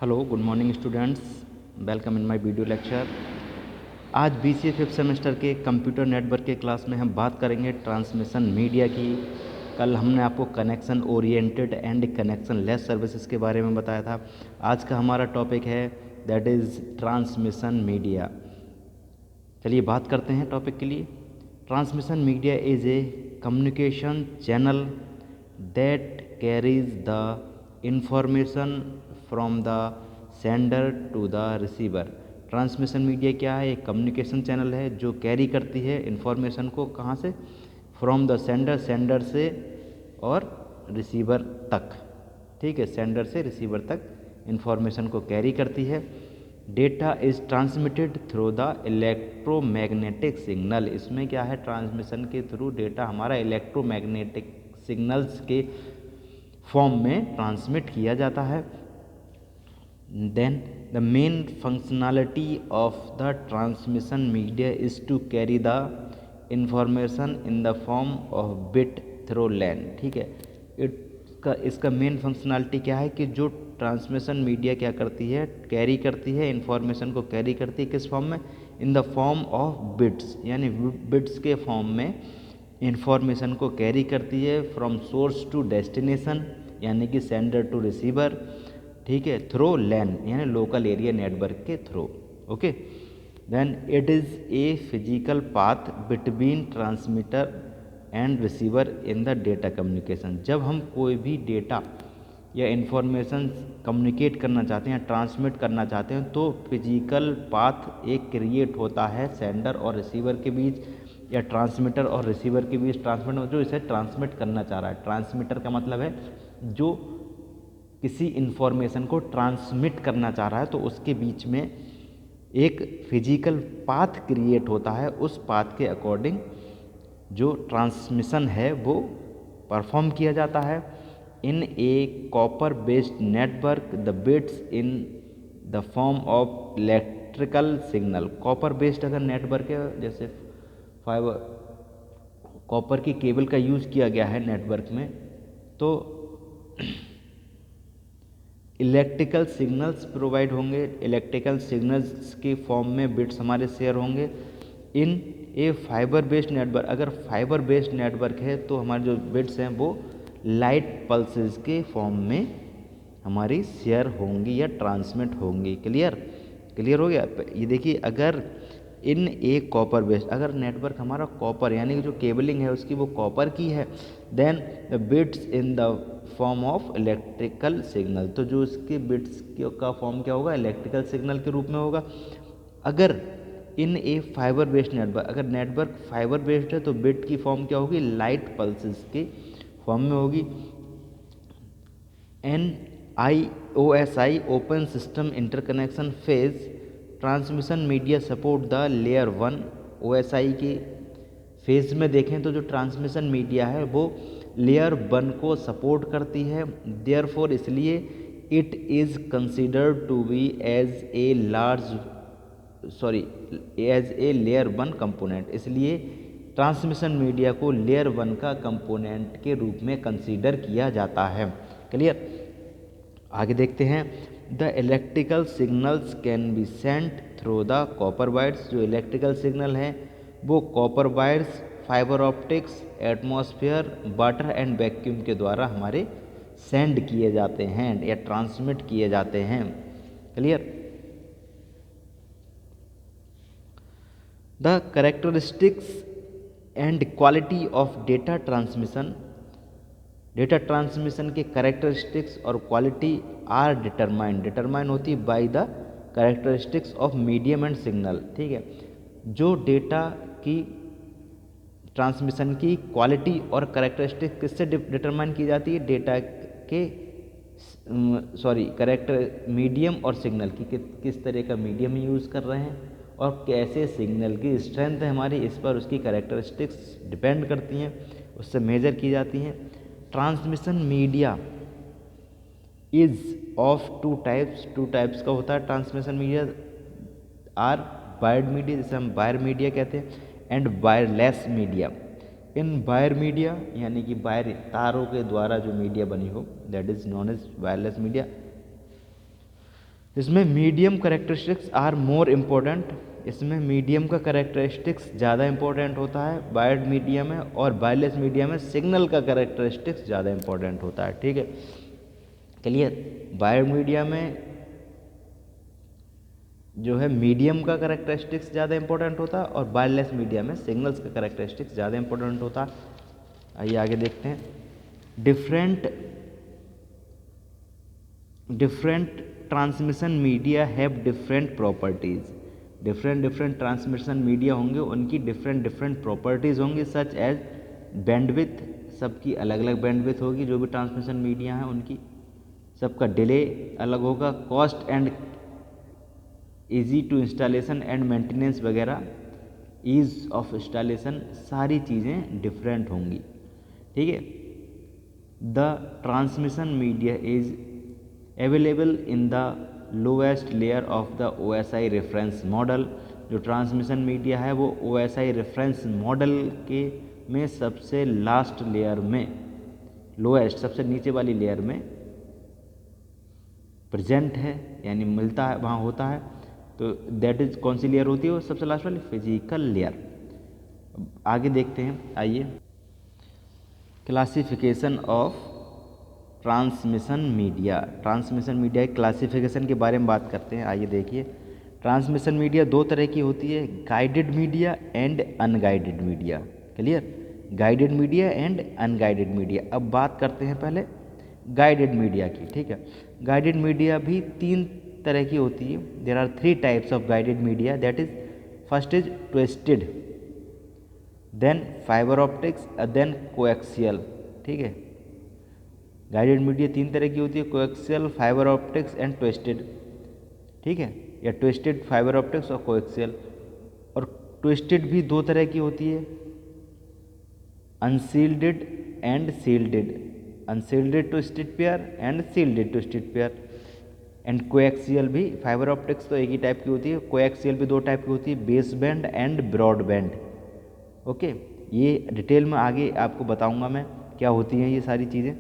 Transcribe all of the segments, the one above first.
Hello good morning students, welcome in my video lecture. आज BCA fifth semester के computer network के class में हम बात करेंगे ट्रांसमिशन मीडिया की। कल हमने आपको connection oriented and connection less services के बारे में बताया था। आज का हमारा टॉपिक है दैट इज़ ट्रांसमिशन मीडिया। चलिए बात करते हैं टॉपिक के लिए। Transmission media is a communication channel that carries the information from the sender to the receiver. Transmission media क्या है? एक कम्युनिकेशन चैनल है जो कैरी करती है इंफॉर्मेशन को कहाँ से? फ्रॉम द सेंडर, सेंडर से और रिसीवर तक। ठीक है, सेंडर से रिसीवर तक इंफॉर्मेशन को कैरी करती है। Data is transmitted through the electromagnetic signal. इसमें क्या है? ट्रांसमिशन के थ्रू डेटा हमारा इलेक्ट्रोमैग्नेटिक सिग्नल्स के फॉर्म में ट्रांसमिट किया जाता है। Then the main functionality of the transmission media is to carry the information in the form of bit through LAN। ठीक है, इसका मेन फंक्शनैलिटी क्या है कि जो ट्रांसमिशन मीडिया क्या करती है? कैरी करती है इंफॉर्मेशन को, कैरी करती है किस फॉर्म में? इन द फॉर्म ऑफ बिट्स, यानी बिट्स के फॉर्म में इंफॉर्मेशन को कैरी करती है फ्रॉम सोर्स टू डेस्टिनेशन, यानी कि सेंडर टू रिसीवर। ठीक है, थ्रो लैन यानी लोकल एरिया नेटवर्क के through. Okay, then it is a physical path between transmitter and receiver in the data communication. जब हम कोई भी डेटा या इंफॉर्मेशन कम्युनिकेट करना चाहते हैं, ट्रांसमिट करना चाहते हैं, तो फिजिकल पाथ एक क्रिएट होता है सेंडर और रिसीवर के बीच, या ट्रांसमीटर और रिसीवर के बीच। ट्रांसमीटर जो इसे ट्रांसमिट करना चाह रहा है, ट्रांसमीटर का मतलब है जो किसी इन्फॉर्मेशन को ट्रांसमिट करना चाह रहा है, तो उसके बीच में एक फिजिकल पाथ क्रिएट होता है। उस पाथ के अकॉर्डिंग जो ट्रांसमिशन है वो परफॉर्म किया जाता है। In a copper based network the bits in the form of electrical signal. Copper based अगर नेटवर्क है, जैसे फाइबर कॉपर की केबल का यूज़ किया गया है नेटवर्क में, तो इलेक्ट्रिकल सिग्नल्स प्रोवाइड होंगे। इलेक्ट्रिकल सिग्नल्स के फॉर्म में बिट्स हमारे शेयर होंगे in a fibre based network. अगर फाइबर बेस्ड नेटवर्क है तो हमारे जो बिट्स हैं वो लाइट पल्सेस के फॉर्म में हमारी शेयर होंगी या ट्रांसमिट होंगी। क्लियर हो गया? ये देखिए, अगर इन ए कॉपर बेस्ड, अगर नेटवर्क हमारा कॉपर यानी कि जो केबलिंग है उसकी वो कॉपर की है, then the bits in the form of electrical signal, तो जो उसके बिट्स का फॉर्म क्या होगा? इलेक्ट्रिकल सिग्नल के रूप में होगा। अगर इन ए फाइबर बेस्ड नेटवर्क, अगर नेटवर्क फाइबर बेस्ड है तो बिट की फॉर्म क्या होगी? लाइट पल्सेस के फॉर्म में होगी। NIOSI open system interconnection phase transmission media support the layer 1। OSI के फेज में देखें तो जो ट्रांसमिशन मीडिया है वो लेयर 1 को सपोर्ट करती है। देयरफॉर इसलिए it is considered to be as a layer 1 component. इसलिए ट्रांसमिशन मीडिया को लेयर 1 का कंपोनेंट के रूप में कंसीडर किया जाता है। क्लियर? आगे देखते हैं। The electrical signals can be sent through the copper wires. जो इलेक्ट्रिकल सिग्नल हैं वो copper wires, fibre optics, atmosphere, water and vacuum के द्वारा हमारे सेंड किए जाते हैं या ट्रांसमिट किए जाते हैं। Clear? The characteristics and quality of data transmission. Data transmission के कैरेक्टरिस्टिक्स और क्वालिटी आर डिटरमाइन होती है by the characteristics of medium and signal. ठीक है, जो डेटा की ट्रांसमिशन की क्वालिटी और कैरेक्टरिस्टिक किससे डिटरमाइन की जाती है? डेटा के कैरेक्टर मीडियम और सिग्नल की किस तरह का मीडियम यूज़ कर रहे हैं और कैसे सिग्नल की स्ट्रेंथ है हमारी, इस पर उसकी कैरेक्टरिस्टिक्स डिपेंड करती हैं, उससे मेजर की जाती हैं। Transmission media is of two types का होता है transmission media. Are wired media, जिसे हम वायर मीडिया कहते हैं, and wireless media. In wire media यानी कि वायर तारों के द्वारा जो मीडिया बनी हो, that is known as wireless media. इसमें medium characteristics are more important, इसमें मीडियम का करेक्टरिस्टिक्स ज़्यादा इंपॉर्टेंट होता है वायर्ड मीडिया में, और वायरलेस मीडिया में सिग्नल का करेक्टरिस्टिक्स ज़्यादा इंपॉर्टेंट होता है। ठीक है, क्लियर। वायर्ड मीडिया में जो है मीडियम का करेक्टरिस्टिक्स ज़्यादा इंपॉर्टेंट होता है, और वायरलेस मीडिया में सिग्नल्स का करेक्टरिस्टिक्स ज़्यादा इंपॉर्टेंट होता है। आइए आगे देखते हैं। Different transmission media have different properties. Different transmission media होंगे, उनकी डिफरेंट प्रॉपर्टीज़ होंगी, सच एज बैंडविथ, सबकी अलग अलग बैंडविथ होगी। जो भी ट्रांसमिशन मीडिया है उनकी सबका डिले अलग होगा, cost and easy to installation and maintenance वगैरह, ईज ऑफ इंस्टॉलेशन, सारी चीज़ें डिफरेंट होंगी। ठीक है। The transmission media is available in the lowest layer of the OSI reference model. जो ट्रांसमिशन मीडिया है वो OSI रेफरेंस मॉडल के में सबसे लास्ट लेयर में, लोएस्ट सबसे नीचे वाली लेयर में प्रेजेंट है, यानी मिलता है, वहाँ होता है। तो दैट इज कौन सी लेयर होती है वो सबसे लास्ट वाली, फिजिकल लेयर। आगे देखते हैं, आइए। Classification of transmission media. Transmission media की क्लासिफिकेशन के बारे में बात करते हैं। आइए देखिए, ट्रांसमिशन मीडिया दो तरह की होती है, guided media and unguided media. Clear, guided media and unguided media. अब बात करते हैं पहले गाइडेड मीडिया की। ठीक है, गाइडेड मीडिया भी तीन तरह की होती है। There are 3 types of guided media, that is first is twisted, then fibre optics, then coaxial. ठीक है, गाइडेड मीडिया 3 तरह की होती है, coaxial, fibre optics and twisted. ठीक है, या ट्विस्टेड, फाइबर ऑप्टिक्स और कोएक्सियल। और ट्विस्टेड भी 2 तरह की होती है, unshielded and shielded, unshielded twisted pair and shielded twisted pair. And coaxial भी, फाइबर ऑप्टिक्स तो एक ही टाइप की होती है, कोएक्सियल भी 2 टाइप की होती है, base band and broad band. Okay, ये डिटेल में आगे आपको बताऊंगा मैं क्या होती हैं ये सारी चीज़ें।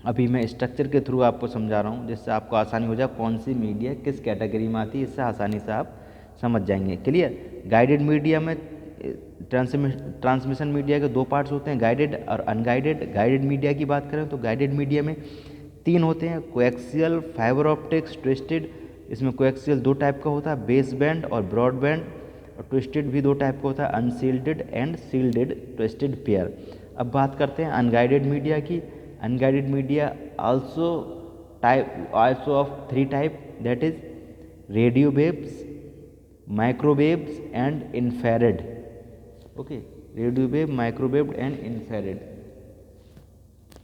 अभी मैं स्ट्रक्चर के थ्रू आपको समझा रहा हूँ, जिससे आपको आसानी हो जाए कौन सी मीडिया किस कैटेगरी में आती है, इससे आसानी से आप समझ जाएंगे। क्लियर। गाइडेड मीडिया में ट्रांसमिशन मीडिया के 2 पार्ट्स होते हैं, गाइडेड और अनगाइडेड। गाइडेड मीडिया की बात करें तो गाइडेड मीडिया में 3 होते हैं, कोएक्सियल, फाइबर ऑप्टिक्स, ट्विस्टेड। इसमें कोएक्सियल 2 टाइप का होता है, बेस बैंड और ब्रॉड बैंड। और ट्विस्टेड भी 2 टाइप का होता है, unshielded and shielded twisted pair. अब बात करते हैं अनगाइडेड मीडिया की। Unguided media also of 3 type, that is radio waves, microwaves and infrared. Okay, radio wave, microwave and infrared.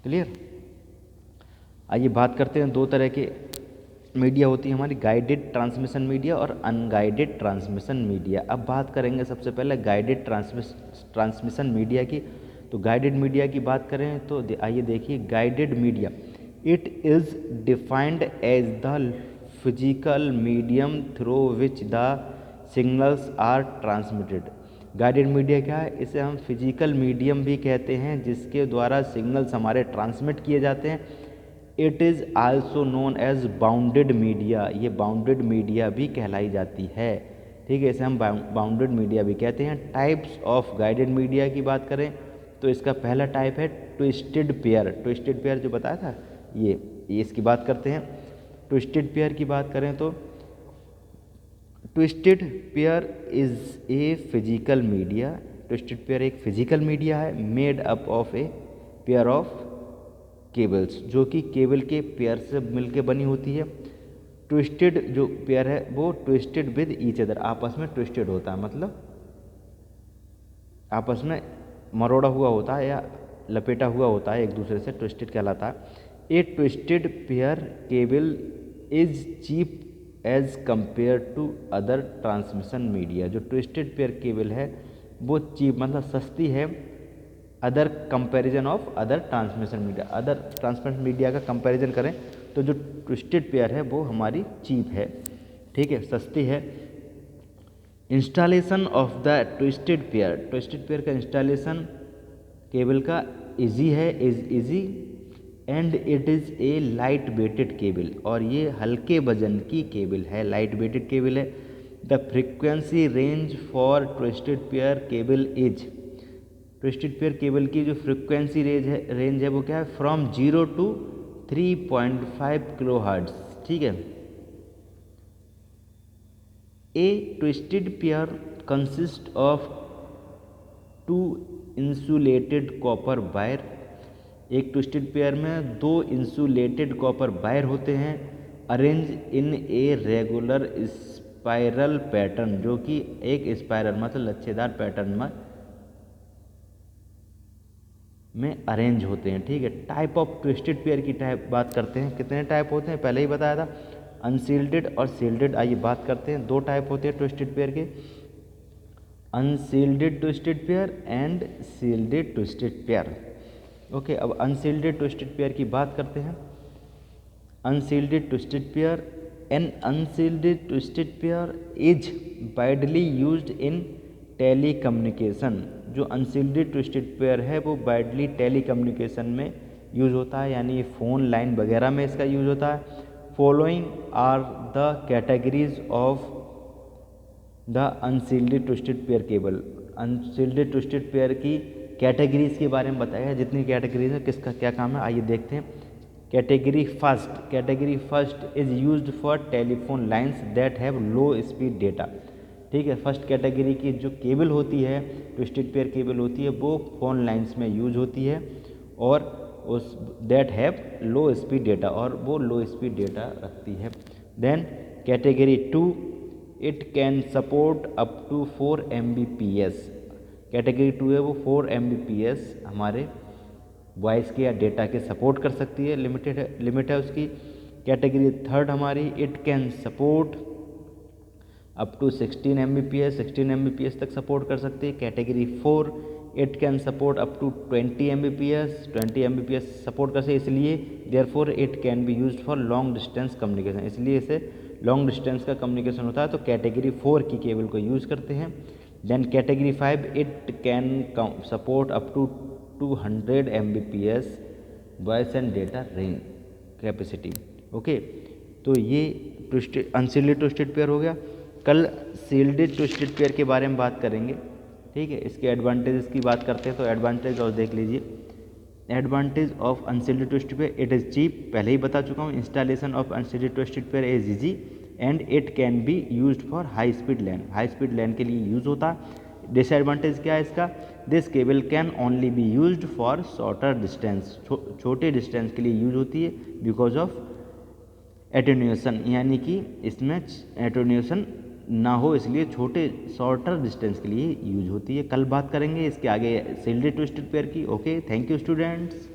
Clear. आइए बात करते हैं 2 तरह के मीडिया होती है हमारी, गाइडेड ट्रांसमिशन मीडिया और अनगाइडेड ट्रांसमिशन मीडिया। अब बात करेंगे सबसे पहले गाइडेड ट्रांसमिशन मीडिया की। तो गाइडेड मीडिया की बात करें तो आइए देखिए, guided media it is defined as the physical medium through which the signals are transmitted. Guided media क्या है, इसे हम फिजिकल मीडियम भी कहते हैं, जिसके द्वारा सिग्नल्स हमारे ट्रांसमिट किए जाते हैं। It is also known as bounded media, ये बाउंडेड मीडिया भी कहलाई जाती है। ठीक है, इसे हम बाउंडेड मीडिया भी कहते हैं। टाइप्स ऑफ गाइडेड मीडिया की बात करें तो इसका पहला टाइप है ट्विस्टेड पेयर। ट्विस्टेड पेयर जो बताया था ये इसकी बात करते हैं। ट्विस्टेड पेयर की बात करें तो twisted pair is a physical media. Twisted pair एक फिजिकल मीडिया है, made up of a pair of cables, जो कि केबल के पेयर से मिलके बनी होती है। ट्विस्टेड जो पेयर है वो ट्विस्टेड विद ईच अदर, आपस में ट्विस्टेड होता है, मतलब आपस में मरोड़ा हुआ होता है या लपेटा हुआ होता है एक दूसरे से, ट्विस्टेड कहलाता है। A twisted pair cable is cheap as compare to other transmission media. जो ट्विस्टेड पेयर केबल है वो चीप मतलब सस्ती है other comparison of other transmission media. Other transmission media का कंपैरिजन करें तो जो ट्विस्टेड पेयर है वो हमारी चीप है, ठीक है, सस्ती है। Installation of the twisted pair का इंस्टॉलेशन केबल का इजी है, is easy and it is a light weighted cable, और ये हल्के वजन की केबल है, लाइट वेटेड केबल है। The frequency range for twisted pair cable is, twisted pair cable की जो फ्रीक्वेंसी रेंज है वो क्या है, फ्रॉम 0 to 3.5 किलो हर्ट्ज, ठीक है। A twisted pair consist of 2 insulated copper wire, एक ट्विस्टेड पेयर में 2 इंसुलेटेड कॉपर वायर होते हैं, arrange in a regular spiral pattern, जो कि एक स्पाइरल मतलब लच्छेदार पैटर्न में अरेंज होते हैं, ठीक है। टाइप ऑफ ट्विस्टेड पेयर की टाइप बात करते हैं, कितने टाइप होते हैं पहले ही बताया था, अनसील्डेड और सील्डेड। आइए बात करते हैं, 2 टाइप होते हैं ट्विस्टेड पेयर के, unshielded twisted pair and shielded twisted pair. Okay, अब अनसील्डेड ट्विस्टेड पेयर की बात करते हैं। Unshielded twisted pair, an unshielded twisted pair is widely used in telecommunication, जो अनसील्डेड ट्विस्टेड पेयर है वो वाइडली टेली कम्युनिकेशन में यूज़ होता है, यानी फ़ोन लाइन वगैरह में इसका यूज़ होता है। Following are the categories of the unshielded twisted pair cable, unshielded twisted pair की कैटेगरीज के बारे में बताया है, जितनी कैटेगरीज है किसका क्या काम है आइए देखते हैं। Category first is used for telephone lines that have low speed data, ठीक है। फर्स्ट कैटेगरी की जो केबल होती है, ट्विस्टेड पेयर केबल होती है, वो फ़ोन लाइंस में यूज होती है, और उस that have low speed data, और वो लो स्पीड डेटा रखती है। Then category 2, it can support up to 4 Mbps, category 2 है वो 4 Mbps हमारे वॉइस के या डेटा के सपोर्ट कर सकती है, लिमिट है उसकी। कैटेगरी 3 हमारी, it can support up to 16 Mbps तक सपोर्ट कर सकती है। Category 4, it can support up to 20 Mbps support कर सकते, इसलिए therefore it can be used for long distance communication, इसलिए इसे लॉन्ग डिस्टेंस का कम्युनिकेशन होता है तो कैटेगरी 4 की केबल को यूज़ करते हैं। Then category 5, it can support up to 200 Mbps voice and data range capacity. Okay, तो ये अनसील्डेड ट्विस्टेड पेयर हो गया। कल सील्डेड ट्विस्टेड पेयर के बारे में बात करेंगे, ठीक है। इसके एडवांटेजेस की बात करते हैं, तो एडवांटेज और देख लीजिए। Advantage of unshielded twisted pair, it is cheap, पहले ही बता चुका हूँ। Installation of unshielded twisted pair is easy and it can be used for high speed LAN, high speed LAN के लिए यूज़ होता है। डिसएडवांटेज क्या है इसका, this cable can only be used for shorter distance, छोटे डिस्टेंस के लिए यूज होती है, बिकॉज ऑफ एटेन्यूएशन, यानी कि इसमें एटेन्यूएशन ना हो, इसलिए छोटे शॉर्टर डिस्टेंस के लिए यूज होती है। कल बात करेंगे इसके आगे सील्डेड ट्विस्टेड पेयर की। Okay, thank you students.